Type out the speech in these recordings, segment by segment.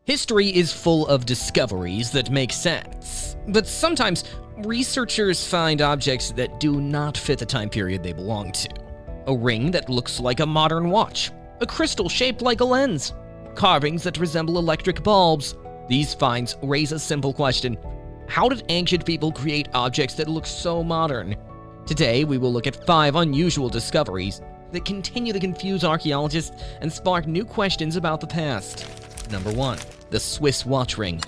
History is full of discoveries that make sense, but sometimes researchers find objects that do not fit the time period they belong to. A ring that looks like a modern watch, a crystal shaped like a lens, carvings that resemble electric bulbs. These finds raise a simple question: how did ancient people create objects that look so modern? Today, we will look at 5 unusual discoveries that continue to confuse archaeologists and spark new questions about the past. Number 1. The Swiss watch ring.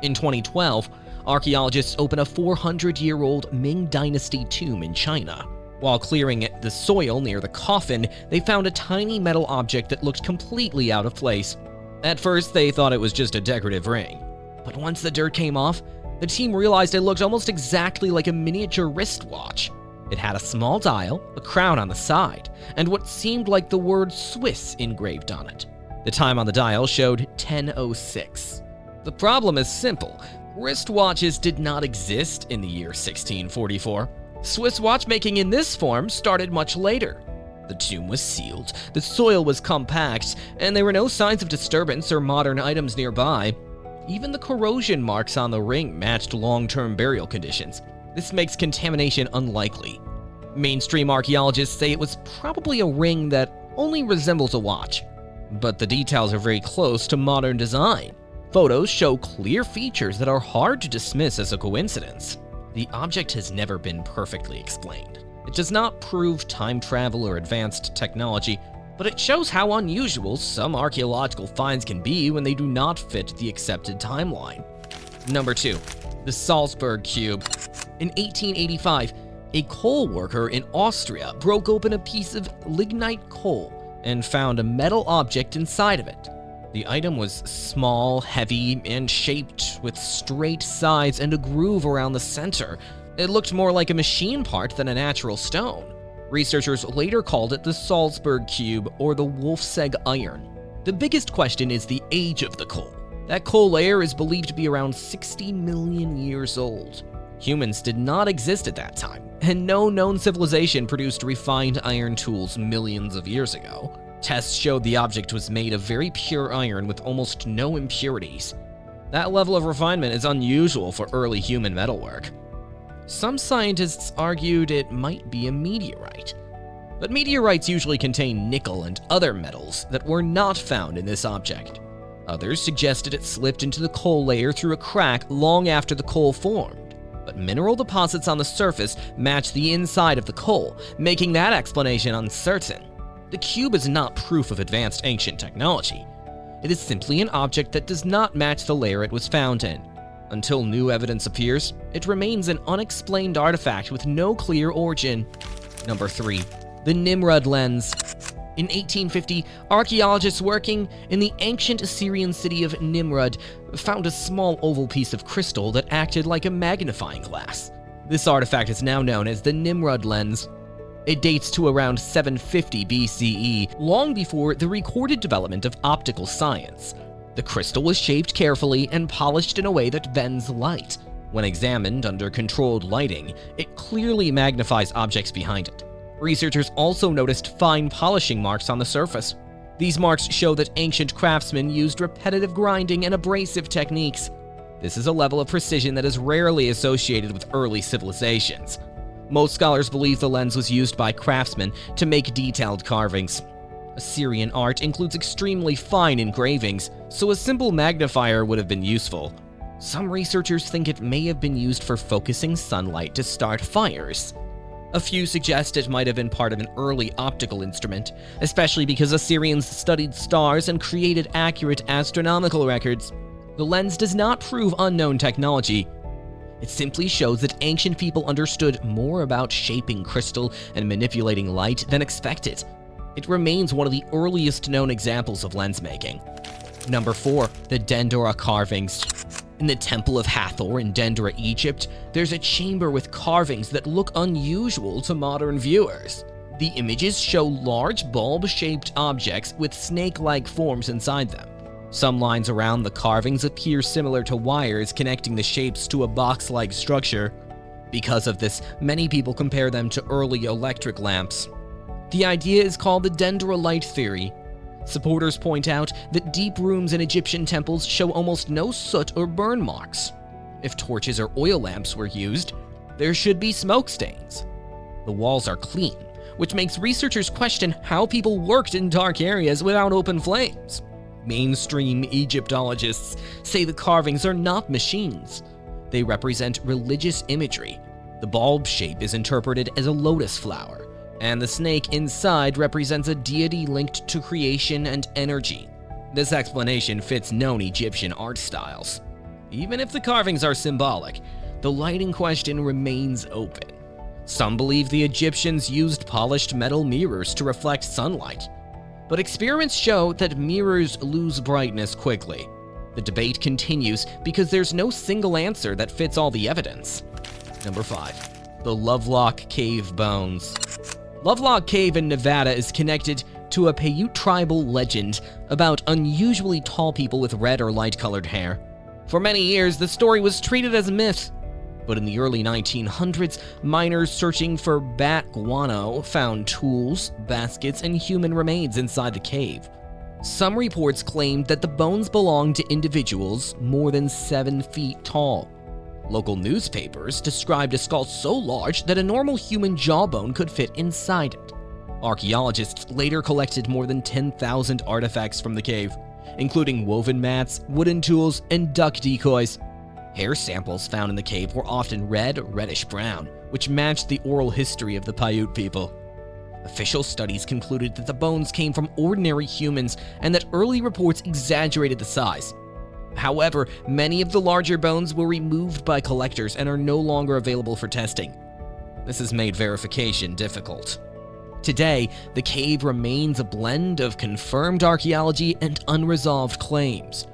In 2012, archaeologists opened a 400-year-old Ming Dynasty tomb in China. While clearing the soil near the coffin, they found a tiny metal object that looked completely out of place. At first, they thought it was just a decorative ring. But once the dirt came off, the team realized it looked almost exactly like a miniature wristwatch. It had a small dial, a crown on the side, and what seemed like the word Swiss engraved on it. The time on the dial showed 10:06. The problem is simple. Wristwatches did not exist in the year 1644. Swiss watchmaking in this form started much later. The tomb was sealed, the soil was compact, and there were no signs of disturbance or modern items nearby. Even the corrosion marks on the ring matched long-term burial conditions. This makes contamination unlikely. Mainstream archaeologists say it was probably a ring that only resembles a watch, but the details are very close to modern design. Photos show clear features that are hard to dismiss as a coincidence. The object has never been perfectly explained. It does not prove time travel or advanced technology, but it shows how unusual some archaeological finds can be when they do not fit the accepted timeline. Number 2. The Salsburg cube. In 1885, a coal worker in Austria broke open a piece of lignite coal and found a metal object inside of it. The item was small, heavy, and shaped with straight sides and a groove around the center. It looked more like a machine part than a natural stone. Researchers later called it the Salsburg cube or the Wolfsegg iron. The biggest question is the age of the coal. That coal layer is believed to be around 60 million years old. Humans did not exist at that time, and no known civilization produced refined iron tools millions of years ago. Tests showed the object was made of very pure iron with almost no impurities. That level of refinement is unusual for early human metalwork. Some scientists argued it might be a meteorite, but meteorites usually contain nickel and other metals that were not found in this object. Others suggested it slipped into the coal layer through a crack long after the coal formed. But mineral deposits on the surface match the inside of the coal, making that explanation uncertain. The cube is not proof of advanced ancient technology. It is simply an object that does not match the layer it was found in. Until new evidence appears, it remains an unexplained artifact with no clear origin. Number 3. The Nimrod lens. In 1850, archaeologists working in the ancient Assyrian city of Nimrod found a small oval piece of crystal that acted like a magnifying glass. This artifact is now known as the Nimrod lens. It dates to around 750 BCE, long before the recorded development of optical science. The crystal was shaped carefully and polished in a way that bends light. When examined under controlled lighting, it clearly magnifies objects behind it. Researchers also noticed fine polishing marks on the surface. These marks show that ancient craftsmen used repetitive grinding and abrasive techniques. This is a level of precision that is rarely associated with early civilizations. Most scholars believe the lens was used by craftsmen to make detailed carvings. Assyrian art includes extremely fine engravings, so a simple magnifier would have been useful. Some researchers think it may have been used for focusing sunlight to start fires. A few suggest it might have been part of an early optical instrument, especially because Assyrians studied stars and created accurate astronomical records. The lens does not prove unknown technology. It simply shows that ancient people understood more about shaping crystal and manipulating light than expected. It remains one of the earliest known examples of lens making. Number 4. The Dendera carvings. In the Temple of Hathor in Dendera, Egypt, there's a chamber with carvings that look unusual to modern viewers. The images show large bulb-shaped objects with snake-like forms inside them. Some lines around the carvings appear similar to wires connecting the shapes to a box-like structure. Because of this, many people compare them to early electric lamps. The idea is called the Dendera light theory. Supporters point out that deep rooms in Egyptian temples show almost no soot or burn marks. If torches or oil lamps were used, there should be smoke stains. The walls are clean, which makes researchers question how people worked in dark areas without open flames. Mainstream Egyptologists say the carvings are not machines. They represent religious imagery. The bulb shape is interpreted as a lotus flower, and the snake inside represents a deity linked to creation and energy. This explanation fits known Egyptian art styles. Even if the carvings are symbolic, the lighting question remains open. Some believe the Egyptians used polished metal mirrors to reflect sunlight, but experiments show that mirrors lose brightness quickly. The debate continues because there's no single answer that fits all the evidence. Number 5. The Lovelock Cave Bones. Lovelock Cave in Nevada is connected to a Paiute tribal legend about unusually tall people with red or light-colored hair. For many years, the story was treated as a myth, but in the early 1900s, miners searching for bat guano found tools, baskets, and human remains inside the cave. Some reports claimed that the bones belonged to individuals more than 7 feet tall. Local newspapers described a skull so large that a normal human jawbone could fit inside it. Archaeologists later collected more than 10,000 artifacts from the cave, including woven mats, wooden tools, and duck decoys. Hair samples found in the cave were often red or reddish-brown, which matched the oral history of the Paiute people. Official studies concluded that the bones came from ordinary humans and that early reports exaggerated the size. However, many of the larger bones were removed by collectors and are no longer available for testing. This has made verification difficult. Today, the cave remains a blend of confirmed archaeology and unresolved claims.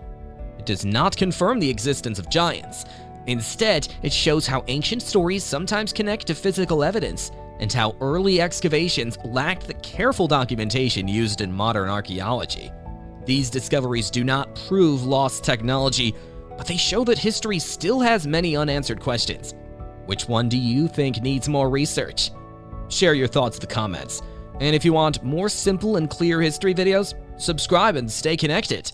It does not confirm the existence of giants. Instead, it shows how ancient stories sometimes connect to physical evidence and how early excavations lacked the careful documentation used in modern archaeology. These discoveries do not prove lost technology, but they show that history still has many unanswered questions. Which one do you think needs more research? Share your thoughts in the comments. And if you want more simple and clear history videos, subscribe and stay connected.